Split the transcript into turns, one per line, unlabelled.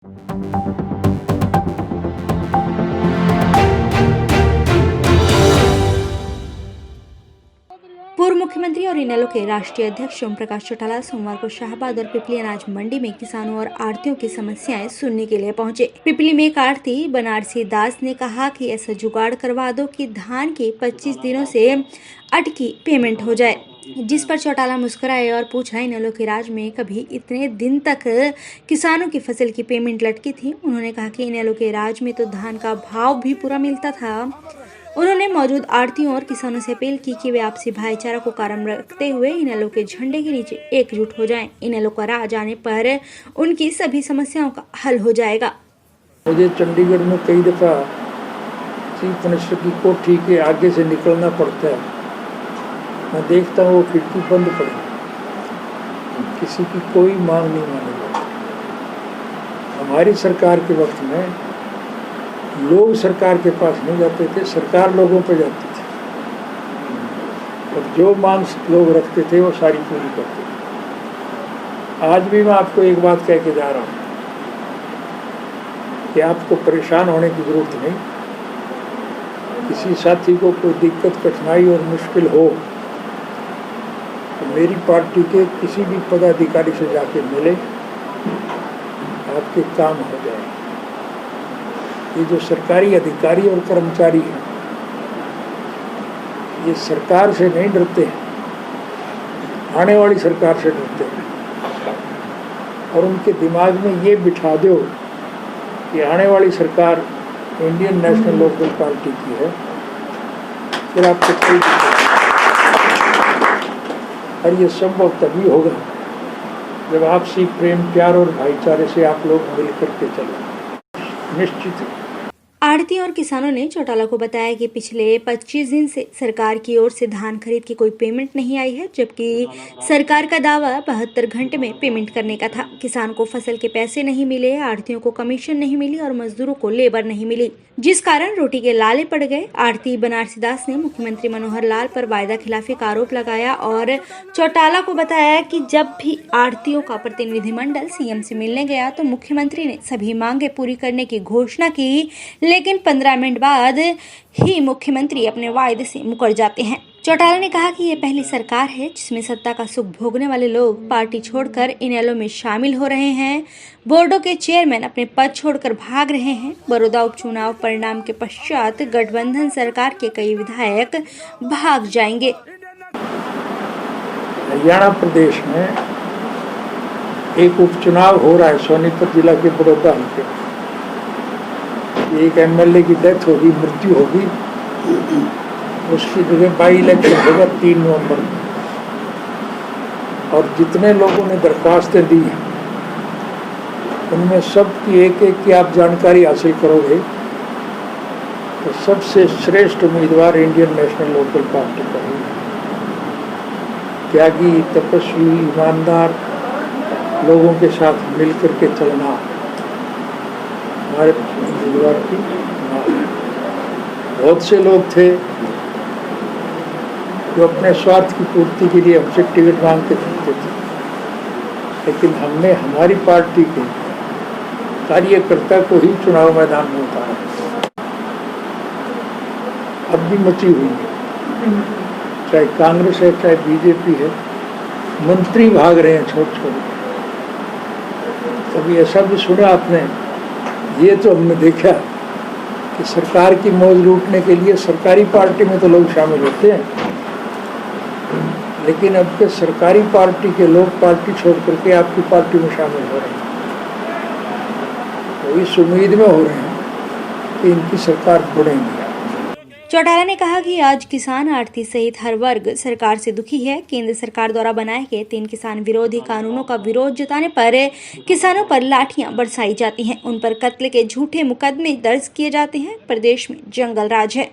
पूर्व मुख्यमंत्री और इनेलो के राष्ट्रीय अध्यक्ष ओम प्रकाश चौटाला सोमवार को शाहबाद और पिपली अनाज मंडी में किसानों और आढ़तियों की समस्याएं सुनने के लिए पहुंचे। पिपली में एक आढ़ती बनारसी दास ने कहा कि ऐसा जुगाड़ करवा दो कि धान की 25 दिनों से अटकी पेमेंट हो जाए, जिस पर चौटाला मुस्कुराए और पूछा, इनेलो के राज में कभी इतने दिन तक किसानों की फसल की पेमेंट लटकी थी? उन्होंने कहा कि इनेलो के राज में तो धान का भाव भी पूरा मिलता था। उन्होंने मौजूद आढ़तियों और किसानों से अपील की कि वे आपसी भाईचारा को कायम रखते हुए इनेलो के झंडे के नीचे एकजुट हो जाएं। इनेलो का राज आने पर उनकी सभी समस्याओं का हल हो जाएगा।
मुझे चंडीगढ़ में कई दफा चीफ मिनिस्टर की कोठी के आगे से निकलना पड़ता है। मैं देखता हूँ वो खिड़की बंद पड़ी, किसी की कोई मांग नहीं मानी जाती। हमारी सरकार के वक्त में लोग सरकार के पास नहीं जाते थे, सरकार लोगों पे जाती थी और जो मांग लोग रखते थे वो सारी पूरी करते थे। आज भी मैं आपको एक बात कह के जा रहा हूँ कि आपको परेशान होने की जरूरत नहीं। किसी साथी को कोई दिक्कत, कठिनाई और मुश्किल हो तो मेरी पार्टी के किसी भी पदाधिकारी से जाके मिले, आपके काम हो जाए। ये जो सरकारी अधिकारी और कर्मचारी हैं, ये सरकार से नहीं डरते हैं, आने वाली सरकार से डरते हैं। और उनके दिमाग में ये बिठा दो कि आने वाली सरकार इंडियन नेशनल लोकल पार्टी की है, फिर आपको कोई दिक्कत नहीं। और ये संभव तभी होगा जब आपसी प्रेम, प्यार और भाईचारे से आप लोग मिल करके चलें। निश्चित
आढ़ती और किसानों ने चौटाला को बताया कि पिछले 25 दिन से सरकार की ओर से धान खरीद की कोई पेमेंट नहीं आई है, जबकि सरकार का दावा 72 घंटे में पेमेंट करने का था। किसान को फसल के पैसे नहीं मिले, आढ़तियों को कमीशन नहीं मिली और मजदूरों को लेबर नहीं मिली, जिस कारण रोटी के लाले पड़ गए। आढ़ती बनारसी दास ने मुख्यमंत्री मनोहर लाल पर वायदा खिलाफी का आरोप लगाया और चौटाला को बताया कि जब भी आढ़तियों का प्रतिनिधिमंडल सीएम से मिलने गया तो मुख्यमंत्री ने सभी मांगे पूरी करने की घोषणा की, लेकिन 15 मिनट बाद ही मुख्यमंत्री अपने वायदे से मुकर जाते हैं। चौटाला ने कहा कि ये पहली सरकार है जिसमें सत्ता का सुख भोगने वाले लोग पार्टी छोड़कर इनेलो में शामिल हो रहे हैं। बोर्डों के चेयरमैन अपने पद छोड़कर भाग रहे हैं। बड़ौदा उपचुनाव परिणाम के पश्चात गठबंधन सरकार के कई विधायक भाग जाएंगे।
हरियाणा प्रदेश में एक उपचुनाव हो रहा है सोनीपत जिला के बड़ौदा हल्के। एक एमएलए की डेथ होगी, मृत्यु होगी, उसकी जगह बाई इलेक्शन होगा 3 नवंबर में। और जितने लोगों ने दरख्वास्तें दी हैं उनमें सबकी एक एक की आप जानकारी हासिल करोगे तो सबसे श्रेष्ठ उम्मीदवार इंडियन नेशनल लोकल पार्टी का है। त्यागी, तपस्वी, ईमानदार लोगों के साथ मिलकर के चलना हमारे उम्मीदवार की नाम है। बहुत से लोग थे जो अपने स्वार्थ की पूर्ति के लिए हमसे टिकट मांग के फिरते थे, लेकिन हमने हमारी पार्टी के कार्यकर्ता को ही चुनाव मैदान में उतारा। अब भी मची हुई है, चाहे कांग्रेस है चाहे बीजेपी है, मंत्री भाग रहे हैं छोटे छोटे। कभी ऐसा भी सुना आपने? ये तो हमने देखा कि सरकार की मौज लूटने के लिए सरकारी पार्टी में तो लोग शामिल होते हैं, लेकिन अब के सरकारी पार्टी के लोग पार्टी छोड़ करके आपकी पार्टी में शामिल हो रहे हैं। तो इस उम्मीद में हो रहे हैं कि इनकी सरकार बढ़ेगी।
चौटाला ने कहा कि आज किसान, आढ़ती सहित हर वर्ग सरकार से दुखी है। केंद्र सरकार द्वारा बनाए गए 3 किसान विरोधी कानूनों का विरोध जताने पर किसानों पर लाठियां बरसाई जाती हैं, उन पर कत्ल के झूठे मुकदमे दर्ज किए जाते हैं। प्रदेश में जंगल राज है।